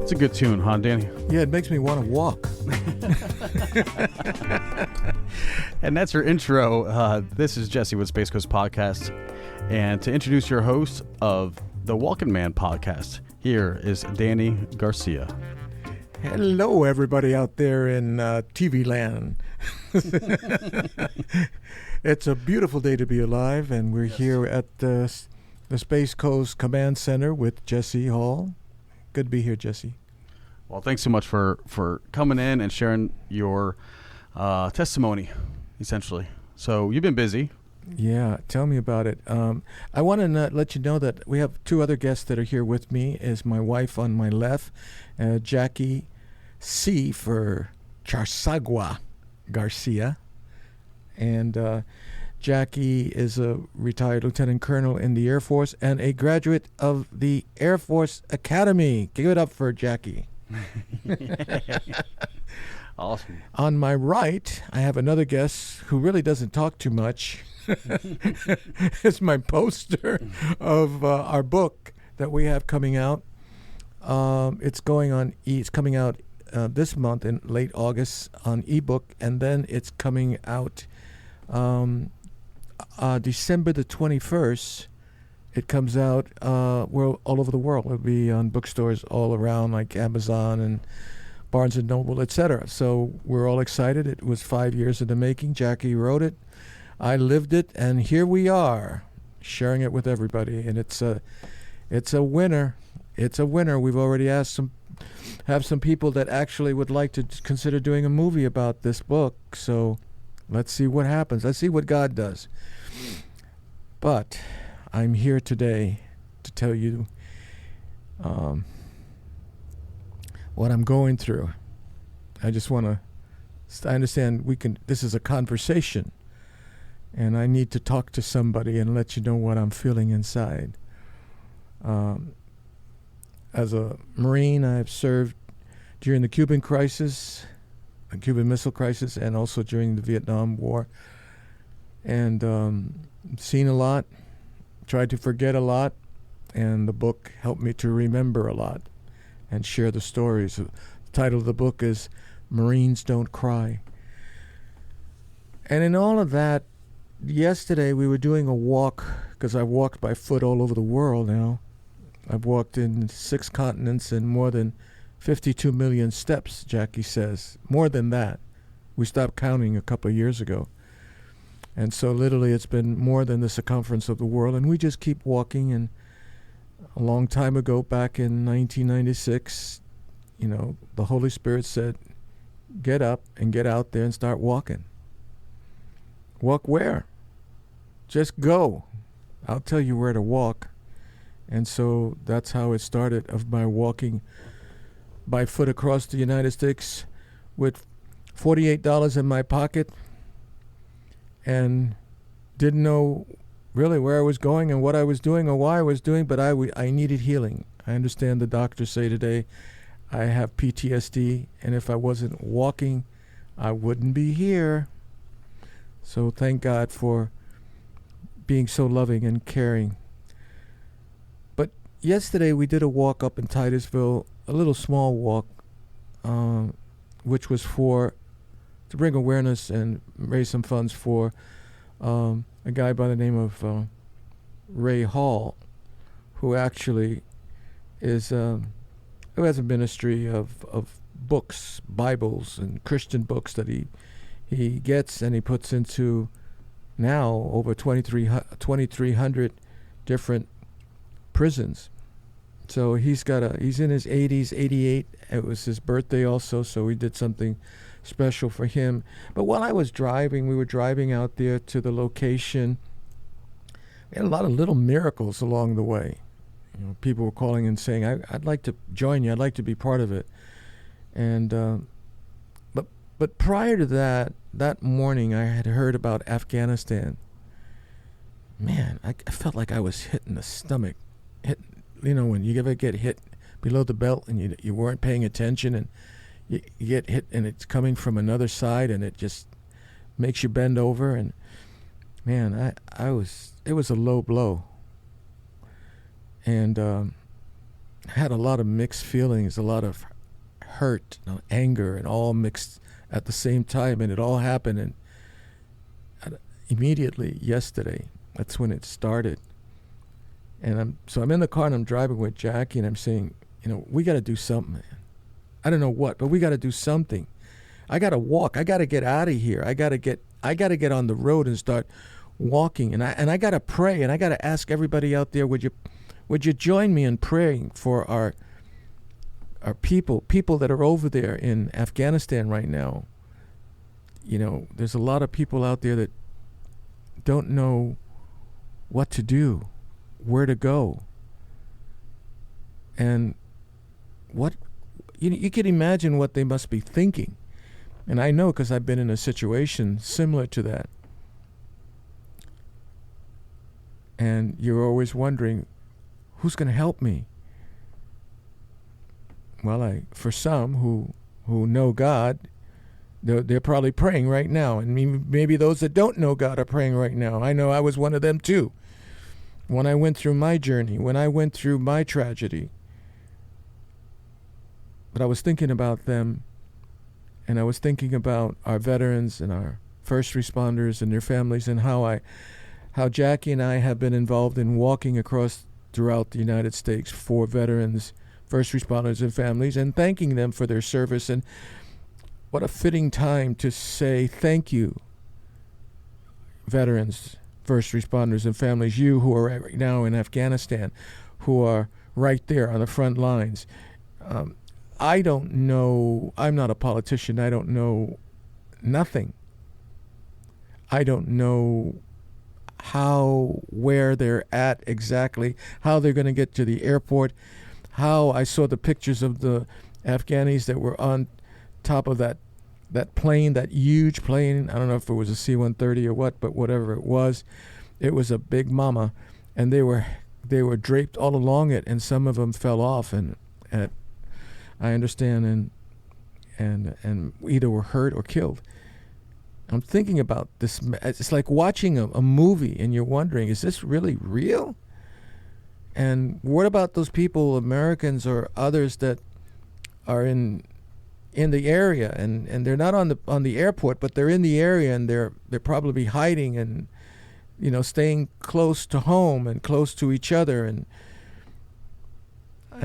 It's a good tune, huh, Danny? Yeah, it makes me want to walk. And that's our intro. This is Jesse with Space Coast Podcast. And to introduce your host of the Walking Man podcast, here is Danny Garcia. Hello, everybody out there in TV land. It's a beautiful day to be alive, and we're here at the Space Coast Command Center with Jesse Hall. Good to be here, Jesse. Well, thanks so much for coming in and sharing your testimony, essentially. So you've been busy. Yeah, tell me about it. I want to let you know that we have two other guests that are here with me. Is my wife on my left, Jackie C. for Charsagua Garcia. And Jackie is a retired lieutenant colonel in the Air Force and a graduate of the Air Force Academy. Give it up for Jackie. Awesome. On my right, I have another guest who really doesn't talk too much. It's my poster of our book that we have coming out. It's coming out this month in late August on ebook, and then it's coming out December the 21st. It comes out all over the world. It'll be on bookstores all around, like Amazon and Barnes & Noble, etc. So we're all excited. It was 5 years in the making. Jackie wrote it. I lived it, and here we are, sharing it with everybody. And it's a winner. It's a winner. We've already have some people that actually would like to consider doing a movie about this book. So let's see what happens. Let's see what God does. But I'm here today to tell you what I'm going through. I just want to. I understand this is a conversation, and I need to talk to somebody and let you know what I'm feeling inside. As a Marine, I've served during the Cuban crisis, the Cuban Missile Crisis, and also during the Vietnam War, and seen a lot, tried to forget a lot, and the book helped me to remember a lot and share the stories. The title of the book is Marines Don't Cry. And in all of that, yesterday we were doing a walk, because I've walked by foot all over the world now. I've walked in 6 continents and more than 52 million steps, Jackie says. More than that. We stopped counting a couple of years ago. And so literally it's been more than the circumference of the world. And we just keep walking. And a long time ago, back in 1996, the Holy Spirit said, get up and get out there and start walking. Walk where? Just go. I'll tell you where to walk. And so that's how it started, of my walking by foot across the United States with $48 in my pocket and didn't know really where I was going and what I was doing or why I was doing, but I needed healing. I understand the doctors say today I have PTSD, and if I wasn't walking, I wouldn't be here. So thank God for being so loving and caring. But yesterday we did a walk up in Titusville, a little small walk, which was to bring awareness and raise some funds for a guy by the name of Ray Hall, who actually who has a ministry of books, Bibles and Christian books that he gets and he puts into now over 2,300 different prisons. So he's in his 80s, 88. It was his birthday also, so we did something special for him. But while I was driving, we were driving out there to the location. We had a lot of little miracles along the way. People were calling and saying, I'd like to join you. I'd like to be part of it. And but prior to that morning, I had heard about Afghanistan. Man, I felt like I was hit in the stomach. When you ever get hit below the belt and you weren't paying attention, and you get hit and it's coming from another side and it just makes you bend over, and man, it was a low blow. And had a lot of mixed feelings, a lot of hurt, anger, and all mixed at the same time, and it all happened and immediately yesterday. That's when it started. And I'm in the car and I'm driving with Jackie and I'm saying, we got to do something, man. I don't know what, but we got to do something. I got to walk. I got to get out of here. I got to get on the road and start walking. And I got to pray, and I got to ask everybody out there, would you join me in praying for our people that are over there in Afghanistan right now? There's a lot of people out there that don't know what to do, where to go. And what you can imagine what they must be thinking. And I know because I've been in a situation similar to that. And you're always wondering, who's going to help me? Well, for some who know God, they're probably praying right now. And maybe those that don't know God are praying right now. I know I was one of them too. When I went through my journey, when I went through my tragedy. But I was thinking about them, and I was thinking about our veterans and our first responders and their families, and how Jackie and I have been involved in walking across throughout the United States for veterans, first responders, and families, and thanking them for their service. And what a fitting time to say thank you, veterans, first responders, and families, you who are right now in Afghanistan, who are right there on the front lines. I don't know. I'm not a politician. I don't know nothing. I don't know where they're at exactly, how they're going to get to the airport, how I saw the pictures of the Afghanis that were on top of that plane, that huge plane. I don't know if it was a C-130 or what, but whatever it was a big mama, and they were draped all along it, and some of them fell off, and I understand, and either were hurt or killed. I'm thinking about this. It's like watching a movie, and you're wondering, is this really real? And what about those people, Americans or others, that are in the area, and they're not on the airport, but they're in the area, and they're probably hiding and staying close to home and close to each other. And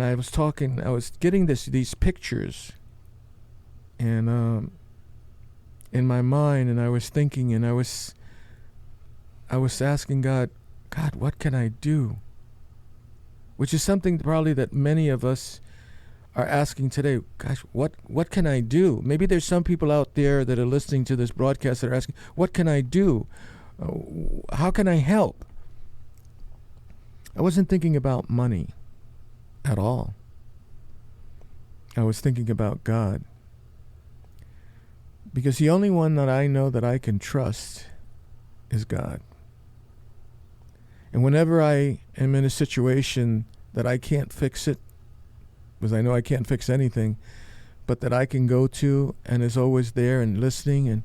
I was getting these pictures, and in my mind, and I was thinking, and I was asking God, what can I do? Which is something probably that many of us are asking today. Gosh, what can I do? Maybe there's some people out there that are listening to this broadcast that are asking, what can I do? How can I help? I wasn't thinking about money at all. I was thinking about God. Because the only one that I know that I can trust is God. And whenever I am in a situation that I can't fix it, because I know I can't fix anything, but that I can go to and is always there and listening,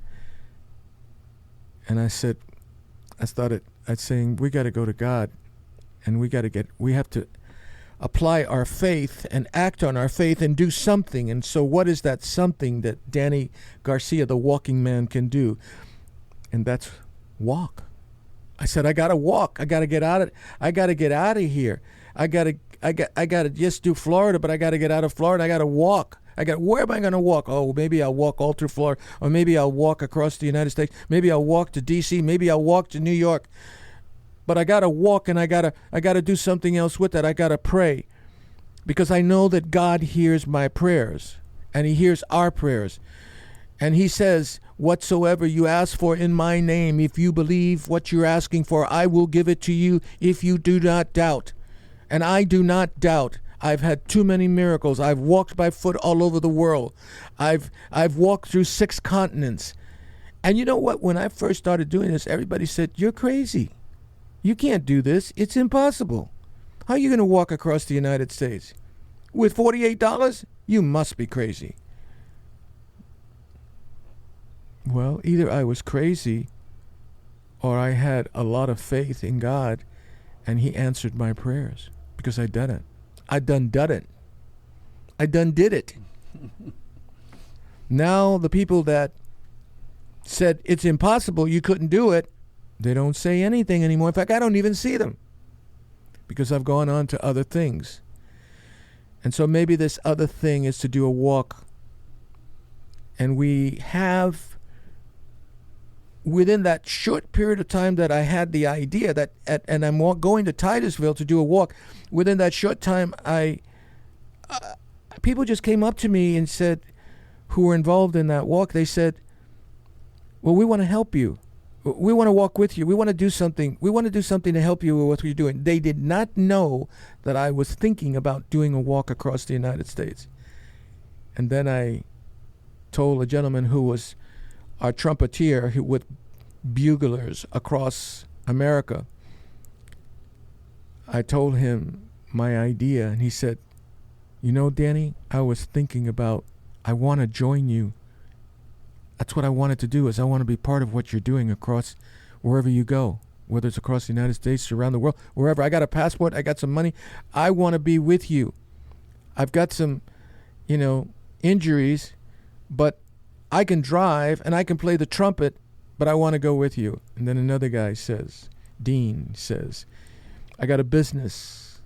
and I started saying, we got to go to God, and we have to apply our faith and act on our faith and do something. And so what is that something that Danny Garcia, the walking man, can do? And that's walk. I said, I got to walk. I got to get out of here. I got to just do Florida, but I got to get out of Florida. I got to walk. Where am I going to walk? Oh, maybe I'll walk all through Florida, or maybe I'll walk across the United States. Maybe I'll walk to D.C. Maybe I'll walk to New York. But I got to walk, and I got to do something else with that. I got to pray, because I know that God hears my prayers, and he hears our prayers. And he says, whatsoever you ask for in my name, if you believe what you're asking for, I will give it to you if you do not doubt. And I do not doubt. I've had too many miracles. I've walked by foot all over the world. I've walked through 6 continents. And you know what? When I first started doing this, everybody said, you're crazy. You can't do this. It's impossible. How are you going to walk across the United States? With $48? You must be crazy. Well, either I was crazy or I had a lot of faith in God, and he answered my prayers, because I did it. I done it. I done did it. Now the people that said it's impossible, you couldn't do it, they don't say anything anymore. In fact, I don't even see them because I've gone on to other things. And so maybe this other thing is to do a walk. And we have, within that short period of time that I had the idea that, and I'm going to Titusville to do a walk, within that short time, people just came up to me and said, who were involved in that walk, they said, well, we want to help you. We want to walk with you. We want to do something. We want to do something to help you with what you're doing. They did not know that I was thinking about doing a walk across the United States. And then I told a gentleman who was our trumpeter with Buglers Across America, I told him my idea, and he said, you know, Danny, I was thinking about, I want to join you. That's what I wanted to do, is I want to be part of what you're doing across wherever you go, whether it's across the United States, around the world, wherever. I got a passport, I got some money. I want to be with you. I've got some, injuries, but I can drive and I can play the trumpet, but I want to go with you. And then another guy says, Dean says, I got a business.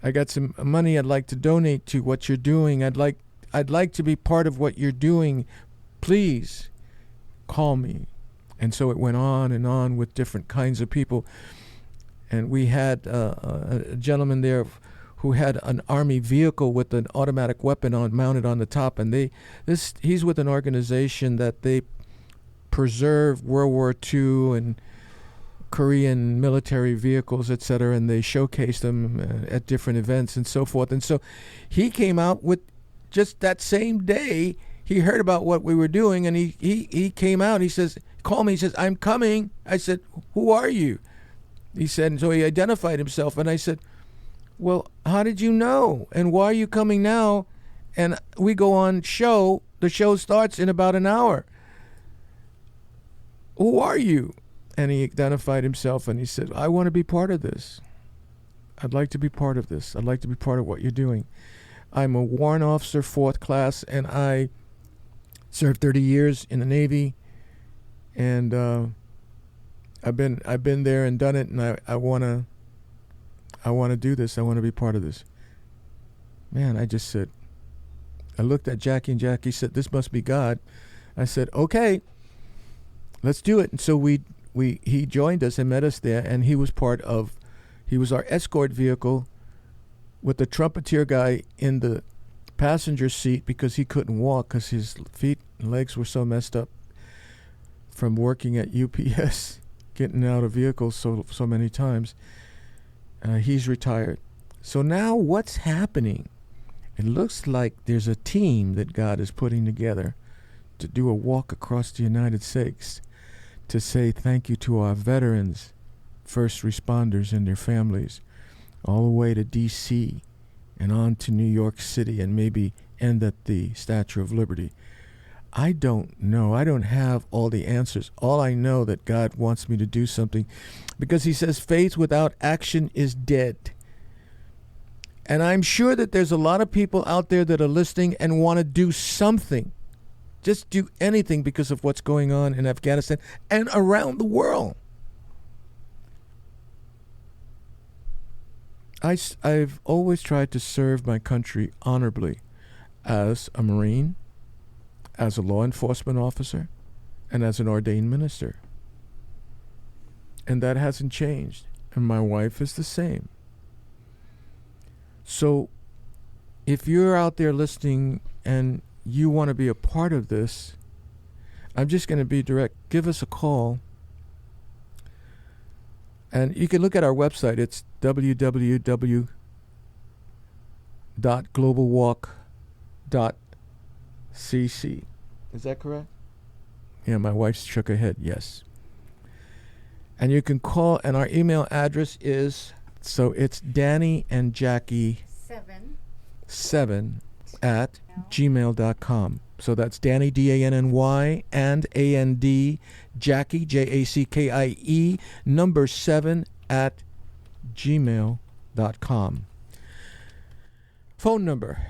I got some money I'd like to donate to what you're doing. I'd like to be part of what you're doing. Please call me. And so it went on and on with different kinds of people. And we had a gentleman there who had an army vehicle with an automatic weapon mounted on the top. And he's with an organization that they preserve World War II and Korean military vehicles, etc., and they showcase them at different events and so forth. And so he came out with, just that same day, he heard about what we were doing, and he came out. He says, call me. He says, I'm coming. I said, who are you? He said, and so he identified himself. And I said, well, how did you know? And why are you coming now? And we go on show. The show starts in about an hour. Who are you? And he identified himself, and he said, I want to be part of this. I'd like to be part of this. I'd like to be part of what you're doing. I'm a warrant officer, 4th class, and I served 30 years in the Navy, and I've been there and done it, and I want to do this. I want to be part of this. Man, I just said, I looked at Jackie, and Jackie said, this must be God. I said, okay, let's do it. And so he joined us and met us there, and he was our escort vehicle with the trumpeter guy in the passenger seat because he couldn't walk because his feet and legs were so messed up from working at UPS, getting out of vehicles so many times. He's retired. So now what's happening? It looks like there's a team that God is putting together to do a walk across the United States to say thank you to our veterans, first responders and their families, all the way to D.C. and on to New York City and maybe end at the Statue of Liberty. I don't know. I don't have all the answers. All I know that God wants me to do something because he says faith without action is dead. And I'm sure that there's a lot of people out there that are listening and want to do something. Just do anything because of what's going on in Afghanistan and around the world. I've always tried to serve my country honorably as a Marine, as a law enforcement officer, and as an ordained minister. And that hasn't changed. And my wife is the same. So if you're out there listening and you want to be a part of this, I'm just going to be direct. Give us a call. And you can look at our website. It's www.globalwalk.cc. Is that correct? Yeah, my wife shook her head. Yes. And you can call, and our email address is, so it's Danny and Jackie 7 at gmail.com. So that's Danny, D-A-N-N-Y, and A-N-D, Jackie, Jackie, 7 at gmail.com. phone number,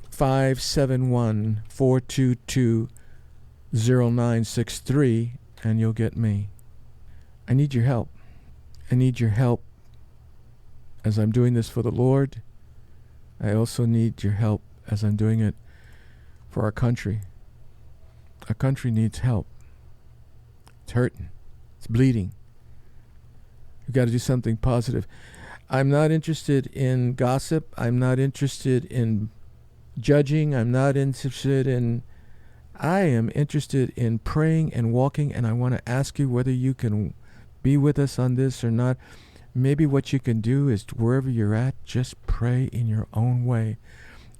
571-422-0963, and you'll get me. I need your help. I need your help as I'm doing this for the Lord. I also need your help as I'm doing it for our country. Our country needs help. It's hurting. It's bleeding. We've got to do something positive. I'm not interested in gossip. I'm not interested in judging. I am interested in praying and walking, and I want to ask you whether you can be with us on this or not. Maybe what you can do is, wherever you're at, just pray in your own way.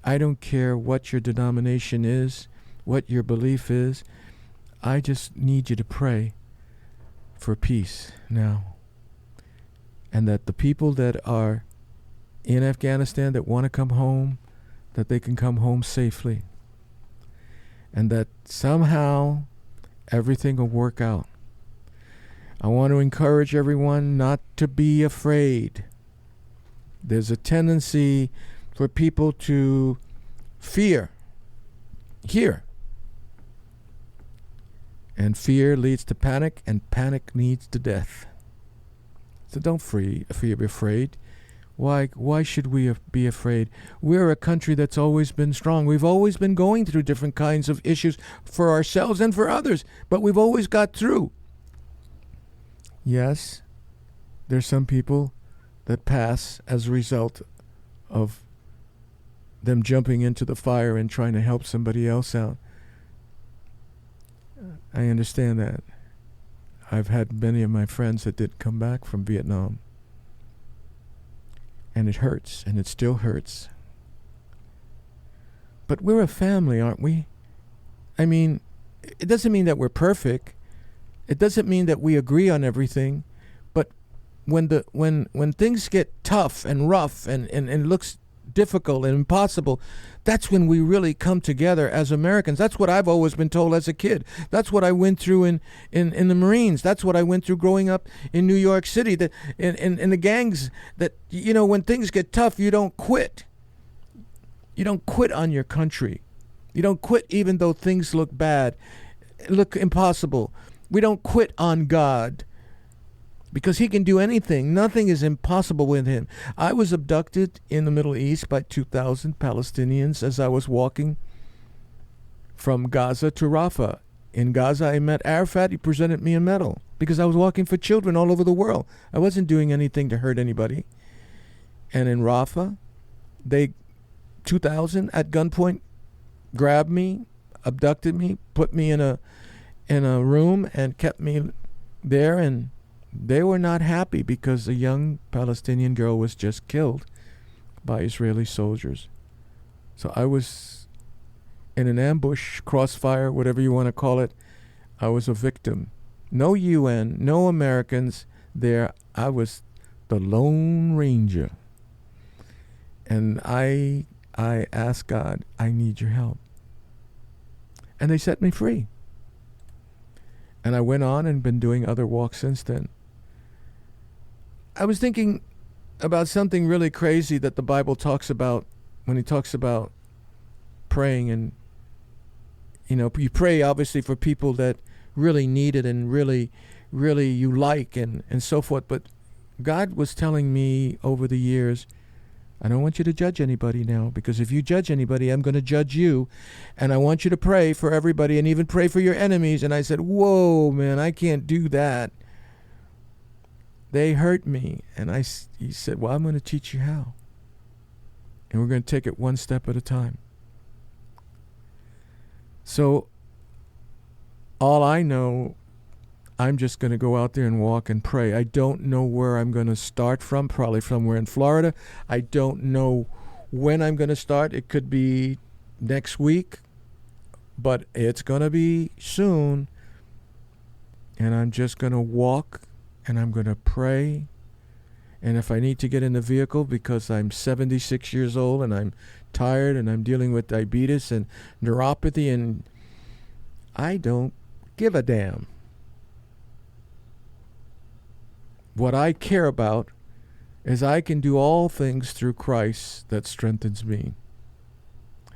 I don't care what your denomination is, what your belief is. I just need you to pray for peace now. And that the people that are in Afghanistan that want to come home, that they can come home safely. And that somehow everything will work out. I want to encourage everyone not to be afraid. There's a tendency for people to fear. Here. And fear leads to panic, and panic leads to death. So don't be afraid. Why should we be afraid? We're a country that's always been strong. We've always been going through different kinds of issues for ourselves and for others, but we've always got through. Yes, there's some people that pass as a result of them jumping into the fire and trying to help somebody else out. I understand that. I've had many of my friends that did come back from Vietnam. And it hurts, and it still hurts. But we're a family, aren't we? I mean, it doesn't mean that we're perfect. It doesn't mean that we agree on everything. But when things get tough and rough and it looks difficult and impossible, that's when we really come together as Americans. That's what I've always been told as a kid. That's what I went through in the Marines. That's what I went through growing up in New York City. That in the gangs, that, you know, when things get tough, you don't quit. You don't quit on your country. You don't quit even though things look bad, look impossible. We don't quit on God. Because he can do anything. Nothing is impossible with him. I was abducted in the Middle East by 2,000 Palestinians as I was walking from Gaza to Rafah. In Gaza, I met Arafat. He presented me a medal because I was walking for children all over the world. I wasn't doing anything to hurt anybody. And in Rafah, 2,000 at gunpoint grabbed me, abducted me, put me in a room and kept me there, and they were not happy because a young Palestinian girl was just killed by Israeli soldiers. So I was in an ambush, crossfire, whatever you want to call it. I was a victim. No UN, no Americans there. I was the Lone Ranger. And I asked God, I need your help. And they set me free. And I went on and been doing other walks since then. I was thinking about something really crazy that the Bible talks about when he talks about praying. And, you know, you pray obviously for people that really need it and really you like and so forth. But God was telling me over the years, I don't want you to judge anybody now, because if you judge anybody, I'm going to judge you. And I want you to pray for everybody and even pray for your enemies. And I said, whoa, man, I can't do that. They hurt me. And he said, well, I'm going to teach you how. And we're going to take it one step at a time. So all I know, I'm just going to go out there and walk and pray. I don't know where I'm going to start from, probably somewhere in Florida. I don't know when I'm going to start. It could be next week, but it's going to be soon. And I'm just going to walk and I'm going to pray. And if I need to get in the vehicle because I'm 76 years old and I'm tired and I'm dealing with diabetes and neuropathy, and I don't give a damn. What I care about is I can do all things through Christ that strengthens me.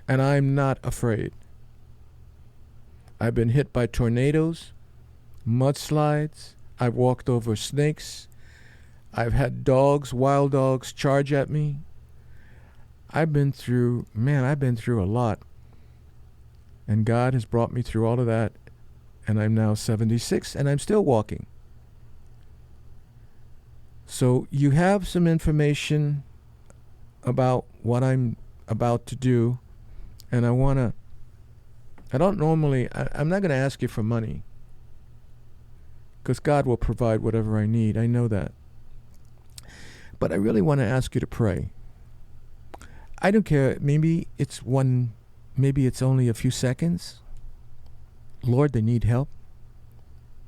And I'm not afraid. I've been hit by tornadoes, mudslides. I've walked over snakes. I've had dogs, wild dogs, charge at me. I've been through a lot. And God has brought me through all of that. And I'm now 76 and I'm still walking. So you have some information about what I'm about to do. And I'm not going to ask you for money. Because God will provide whatever I need. I know that. But I really want to ask you to pray. I don't care. Maybe it's only a few seconds. Lord, they need help.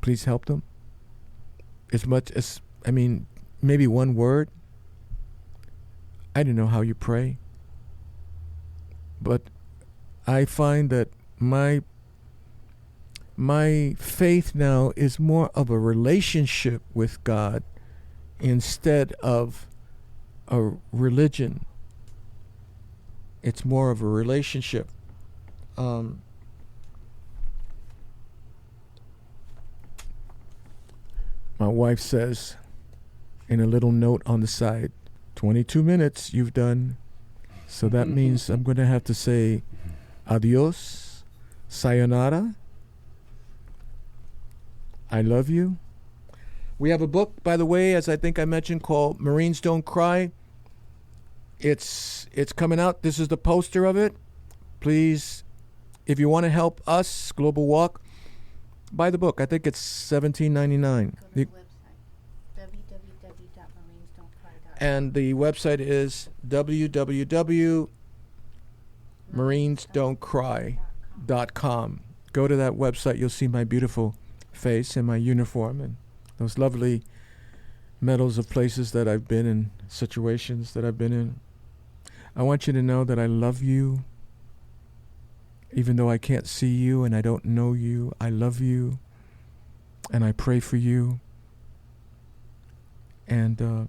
Please help them. As much as, maybe one word. I don't know how you pray. But I find that my faith now is more of a relationship with God instead of a religion. It's more of a relationship. My wife says in a little note on the side, 22 minutes you've done. So that means I'm going to have to say adios, sayonara. I love you. We have a book, by the way, as I think I mentioned, called Marines Don't Cry. It's coming out. This is the poster of it. Please, if you want to help us, Global Walk, buy the book. I think it's $17.99. Go to the website, www.marinesdon'tcry.com. And the website is www.marinesdon'tcry.com. Go to that website. You'll see my beautiful face and my uniform and those lovely medals of places that I've been in, situations that I've been in. I want you to know that I love you. Even though I can't see you and I don't know you, I love you and I pray for you. And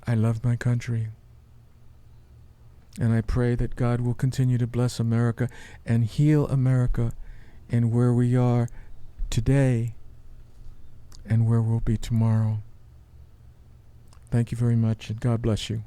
I love my country. And I pray that God will continue to bless America and heal America and where we are today and where we'll be tomorrow. Thank you very much, and God bless you.